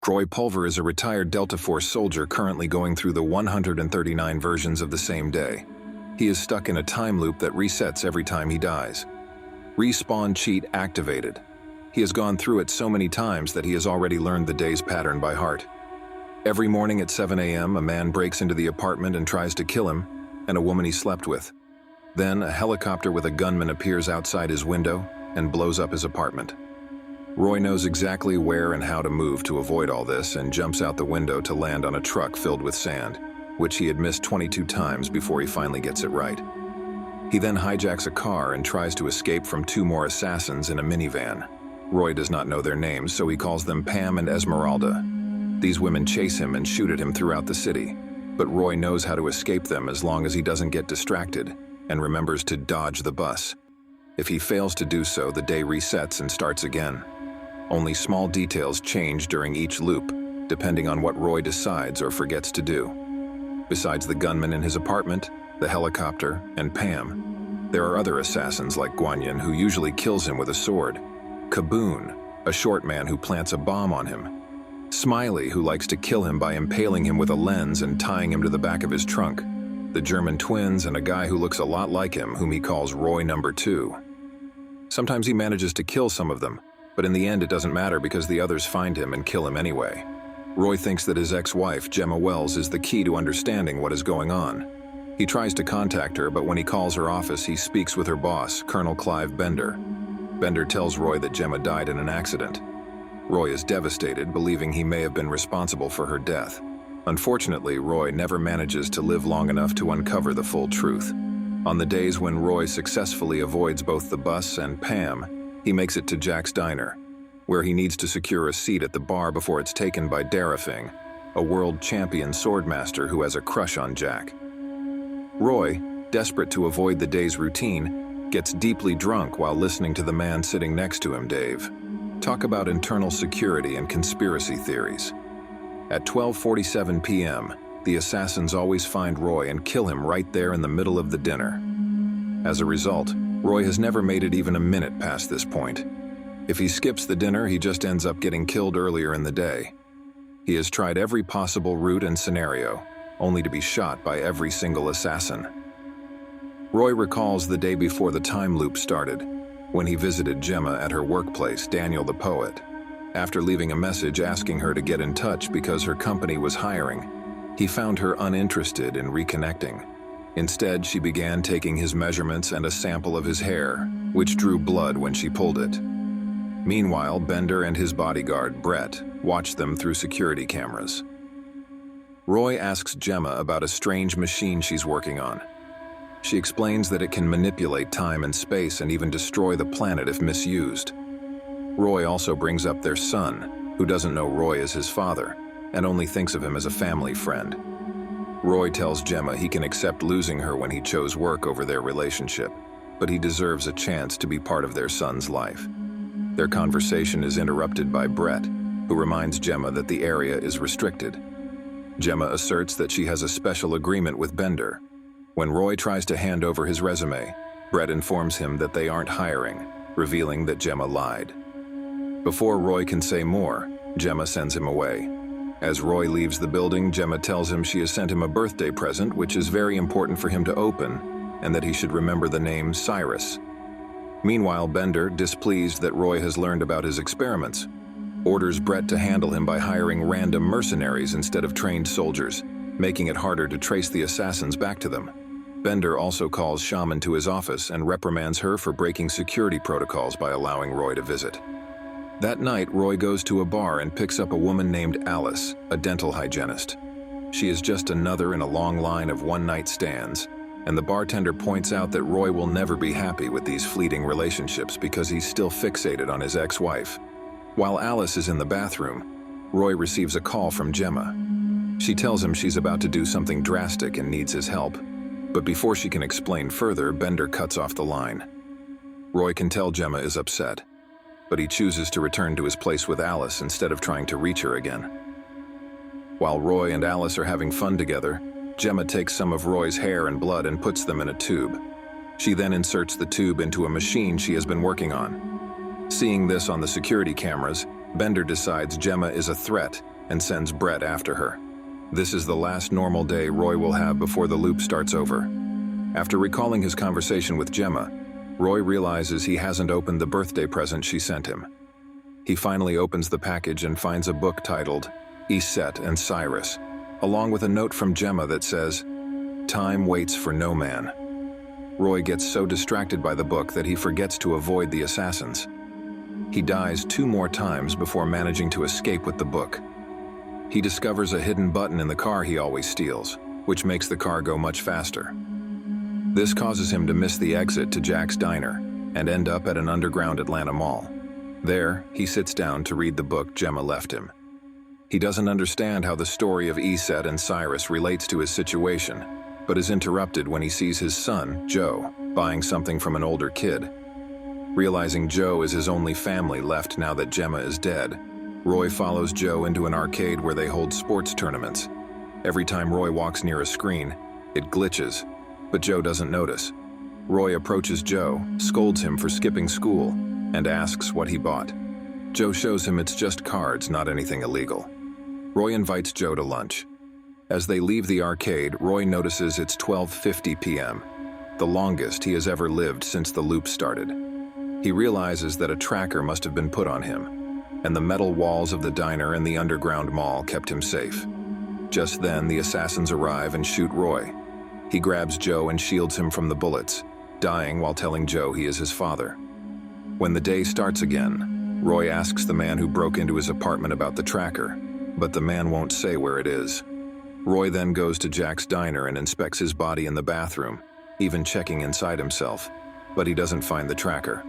Roy Pulver is a retired Delta Force soldier currently going through the 139 versions of the same day. He is stuck in a time loop that resets every time he dies. Respawn cheat activated. He has gone through it so many times that he has already learned the day's pattern by heart. Every morning at 7 a.m., a man breaks into the apartment and tries to kill him, and a woman he slept with. Then, a helicopter with a gunman appears outside his window and blows up his apartment. Roy knows exactly where and how to move to avoid all this and jumps out the window to land on a truck filled with sand, which he had missed 22 times before he finally gets it right. He then hijacks a car and tries to escape from two more assassins in a minivan. Roy does not know their names, so he calls them Pam and Esmeralda. These women chase him and shoot at him throughout the city, but Roy knows how to escape them as long as he doesn't get distracted and remembers to dodge the bus. If he fails to do so, the day resets and starts again. Only small details change during each loop, depending on what Roy decides or forgets to do. Besides the gunman in his apartment, the helicopter, and Pam, there are other assassins like Guanyin, who usually kills him with a sword, Kaboon, a short man who plants a bomb on him, Smiley, who likes to kill him by impaling him with a lens and tying him to the back of his trunk, the German twins, and a guy who looks a lot like him, whom he calls Roy No. 2. Sometimes he manages to kill some of them, but in the end it doesn't matter because the others find him and kill him anyway. Roy thinks that his ex-wife, Gemma Wells, is the key to understanding what is going on. He tries to contact her, but when he calls her office, he speaks with her boss, Colonel Clive Bender. Bender tells Roy that Gemma died in an accident. Roy is devastated, believing he may have been responsible for her death. Unfortunately, Roy never manages to live long enough to uncover the full truth. On the days when Roy successfully avoids both the bus and Pam, he makes it to Jack's diner, where he needs to secure a seat at the bar before it's taken by Darafing, a world champion swordmaster who has a crush on Jack. Roy, desperate to avoid the day's routine, gets deeply drunk while listening to the man sitting next to him, Dave. Talk about internal security and conspiracy theories. At 12:47 p.m., the assassins always find Roy and kill him right there in the middle of the dinner. As a result, Roy has never made it even a minute past this point. If he skips the dinner, he just ends up getting killed earlier in the day. He has tried every possible route and scenario, only to be shot by every single assassin. Roy recalls the day before the time loop started, when he visited Gemma at her workplace, Daniel the Poet. After leaving a message asking her to get in touch because her company was hiring, he found her uninterested in reconnecting. Instead, she began taking his measurements and a sample of his hair, which drew blood when she pulled it. Meanwhile, Bender and his bodyguard, Brett, watched them through security cameras. Roy asks Gemma about a strange machine she's working on. She explains that it can manipulate time and space and even destroy the planet if misused. Roy also brings up their son, who doesn't know Roy as his father, and only thinks of him as a family friend. Roy tells Gemma he can accept losing her when he chose work over their relationship, but he deserves a chance to be part of their son's life. Their conversation is interrupted by Brett, who reminds Gemma that the area is restricted. Gemma asserts that she has a special agreement with Bender. When Roy tries to hand over his resume, Brett informs him that they aren't hiring, revealing that Gemma lied. Before Roy can say more, Gemma sends him away. As Roy leaves the building, Gemma tells him she has sent him a birthday present, which is very important for him to open, and that he should remember the name Cyrus. Meanwhile, Bender, displeased that Roy has learned about his experiments, orders Brett to handle him by hiring random mercenaries instead of trained soldiers, making it harder to trace the assassins back to them. Bender also calls Shaman to his office and reprimands her for breaking security protocols by allowing Roy to visit. That night, Roy goes to a bar and picks up a woman named Alice, a dental hygienist. She is just another in a long line of one-night stands, and the bartender points out that Roy will never be happy with these fleeting relationships because he's still fixated on his ex-wife. While Alice is in the bathroom, Roy receives a call from Gemma. She tells him she's about to do something drastic and needs his help, but before she can explain further, Bender cuts off the line. Roy can tell Gemma is upset, but he chooses to return to his place with Alice instead of trying to reach her again. While Roy and Alice are having fun together, Gemma takes some of Roy's hair and blood and puts them in a tube. She then inserts the tube into a machine she has been working on. Seeing this on the security cameras, Bender decides Gemma is a threat and sends Brett after her. This is the last normal day Roy will have before the loop starts over. After recalling his conversation with Gemma, Roy realizes he hasn't opened the birthday present she sent him. He finally opens the package and finds a book titled Iset and Cyrus, along with a note from Gemma that says, "Time waits for no man." Roy gets so distracted by the book that he forgets to avoid the assassins. He dies 2 more times before managing to escape with the book. He discovers a hidden button in the car he always steals, which makes the car go much faster. This causes him to miss the exit to Jack's diner and end up at an underground Atlanta mall. There, he sits down to read the book Gemma left him. He doesn't understand how the story of Iset and Cyrus relates to his situation, but is interrupted when he sees his son, Joe, buying something from an older kid. Realizing Joe is his only family left now that Gemma is dead, Roy follows Joe into an arcade where they hold sports tournaments. Every time Roy walks near a screen, it glitches, but Joe doesn't notice. Roy approaches Joe, scolds him for skipping school, and asks what he bought. Joe shows him it's just cards, not anything illegal. Roy invites Joe to lunch. As they leave the arcade, Roy notices it's 12:50 p.m., the longest he has ever lived since the loop started. He realizes that a tracker must have been put on him, and the metal walls of the diner and the underground mall kept him safe. Just then, the assassins arrive and shoot Roy. He grabs Joe and shields him from the bullets, dying while telling Joe he is his father. When the day starts again, Roy asks the man who broke into his apartment about the tracker, but the man won't say where it is. Roy then goes to Jack's diner and inspects his body in the bathroom, even checking inside himself, but he doesn't find the tracker.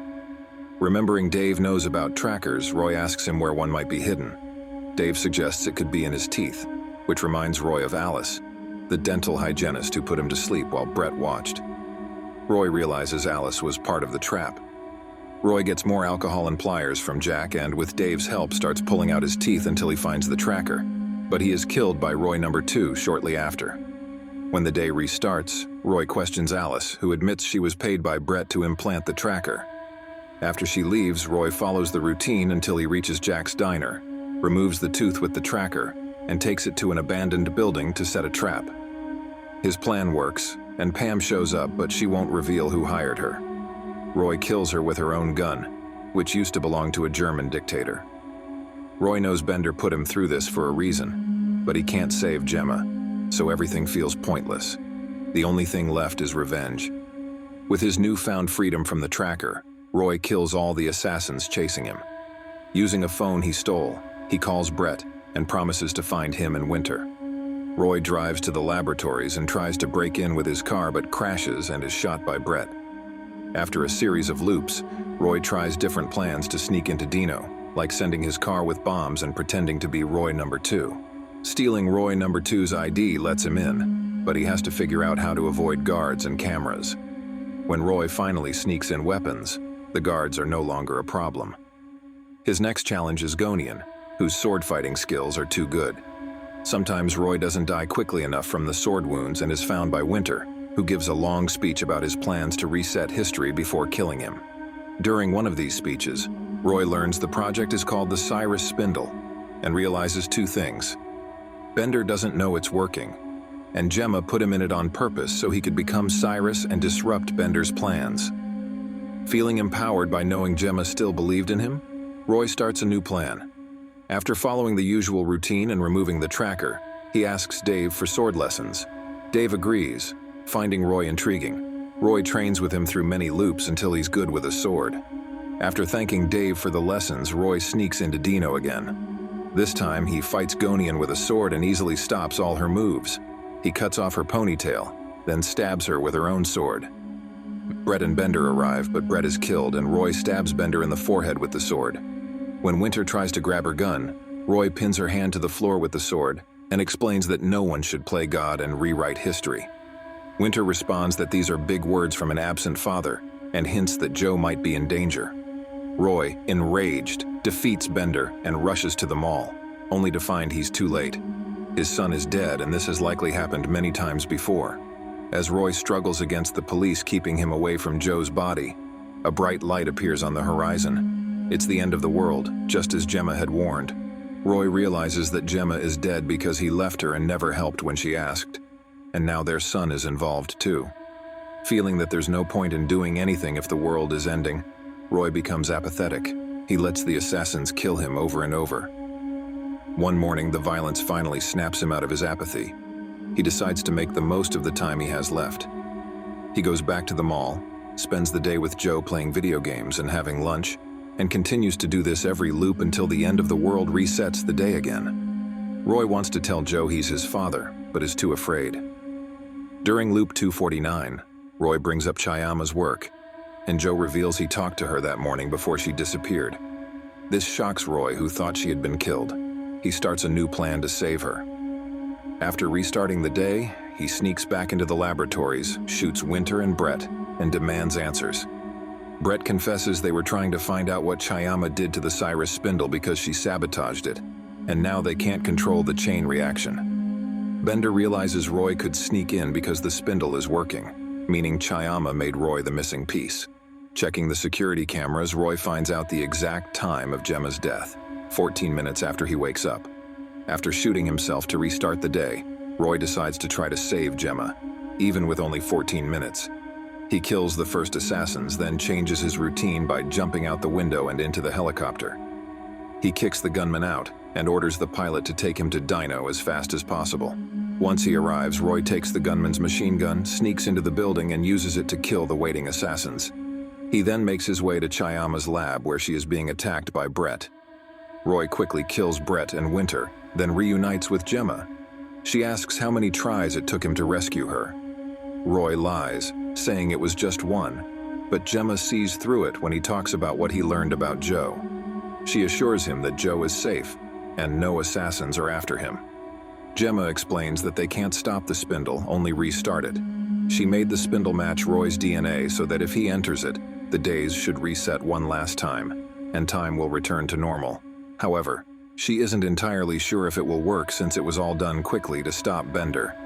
Remembering Dave knows about trackers, Roy asks him where one might be hidden. Dave suggests it could be in his teeth, which reminds Roy of Alice, the dental hygienist who put him to sleep while Brett watched. Roy realizes Alice was part of the trap. Roy gets more alcohol and pliers from Jack and, with Dave's help, starts pulling out his teeth until he finds the tracker, but he is killed by Roy number 2 shortly after. When the day restarts, Roy questions Alice, who admits she was paid by Brett to implant the tracker. After she leaves, Roy follows the routine until he reaches Jack's diner, removes the tooth with the tracker, and takes it to an abandoned building to set a trap. His plan works, and Pam shows up, but she won't reveal who hired her. Roy kills her with her own gun, which used to belong to a German dictator. Roy knows Bender put him through this for a reason, but he can't save Gemma, so everything feels pointless. The only thing left is revenge. With his newfound freedom from the tracker, Roy kills all the assassins chasing him. Using a phone he stole, he calls Brett and promises to find him and Winter. Roy drives to the laboratories and tries to break in with his car but crashes and is shot by Brett. After a series of loops, Roy tries different plans to sneak into Dino, like sending his car with bombs and pretending to be Roy number 2. Stealing Roy number 2's ID lets him in, but he has to figure out how to avoid guards and cameras. When Roy finally sneaks in weapons, the guards are no longer a problem. His next challenge is Gonian, whose sword-fighting skills are too good. Sometimes Roy doesn't die quickly enough from the sword wounds and is found by Winter, who gives a long speech about his plans to reset history before killing him. During one of these speeches, Roy learns the project is called the Cyrus Spindle and realizes 2 things. Bender doesn't know it's working, and Gemma put him in it on purpose so he could become Cyrus and disrupt Bender's plans. Feeling empowered by knowing Gemma still believed in him, Roy starts a new plan. After following the usual routine and removing the tracker, he asks Dave for sword lessons. Dave agrees, finding Roy intriguing. Roy trains with him through many loops until he's good with a sword. After thanking Dave for the lessons, Roy sneaks into Dino again. This time, he fights Gonian with a sword and easily stops all her moves. He cuts off her ponytail, then stabs her with her own sword. Brett and Bender arrive, but Brett is killed and Roy stabs Bender in the forehead with the sword. When Winter tries to grab her gun, Roy pins her hand to the floor with the sword and explains that no one should play God and rewrite history. Winter responds that these are big words from an absent father and hints that Joe might be in danger. Roy, enraged, defeats Bender and rushes to the mall, only to find he's too late. His son is dead, and this has likely happened many times before. As Roy struggles against the police keeping him away from Joe's body, a bright light appears on the horizon. It's the end of the world, just as Gemma had warned. Roy realizes that Gemma is dead because he left her and never helped when she asked. And now their son is involved too. Feeling that there's no point in doing anything if the world is ending, Roy becomes apathetic. He lets the assassins kill him over and over. One morning, the violence finally snaps him out of his apathy. He decides to make the most of the time he has left. He goes back to the mall, spends the day with Joe playing video games and having lunch, and continues to do this every loop until the end of the world resets the day again. Roy wants to tell Joe he's his father, but is too afraid. During loop 249, Roy brings up Chayama's work, and Joe reveals he talked to her that morning before she disappeared. This shocks Roy, who thought she had been killed. He starts a new plan to save her. After restarting the day, he sneaks back into the laboratories, shoots Winter and Brett, and demands answers. Brett confesses they were trying to find out what Chayama did to the Cyrus spindle because she sabotaged it, and now they can't control the chain reaction. Bender realizes Roy could sneak in because the spindle is working, meaning Chayama made Roy the missing piece. Checking the security cameras, Roy finds out the exact time of Gemma's death, 14 minutes after he wakes up. After shooting himself to restart the day, Roy decides to try to save Gemma, even with only 14 minutes. He kills the first assassins, then changes his routine by jumping out the window and into the helicopter. He kicks the gunman out and orders the pilot to take him to Dino as fast as possible. Once he arrives, Roy takes the gunman's machine gun, sneaks into the building, and uses it to kill the waiting assassins. He then makes his way to Chayama's lab, where she is being attacked by Brett. Roy quickly kills Brett and Winter, then reunites with Gemma. She asks how many tries it took him to rescue her. Roy lies, saying it was just one, but Gemma sees through it when he talks about what he learned about Joe. She assures him that Joe is safe, and no assassins are after him. Gemma explains that they can't stop the spindle, only restart it. She made the spindle match Roy's DNA so that if he enters it, the days should reset one last time, and time will return to normal. However, she isn't entirely sure if it will work since it was all done quickly to stop Bender.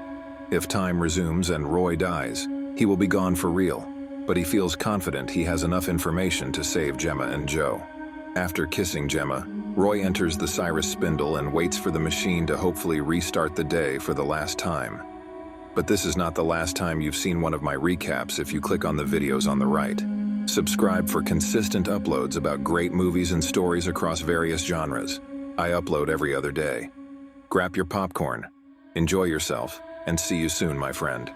If time resumes and Roy dies, he will be gone for real, but he feels confident he has enough information to save Gemma and Joe. After kissing Gemma, Roy enters the Cyrus spindle and waits for the machine to hopefully restart the day for the last time. But this is not the last time you've seen one of my recaps if you click on the videos on the right. Subscribe for consistent uploads about great movies and stories across various genres. I upload every other day. Grab your popcorn, enjoy yourself, and see you soon, my friend.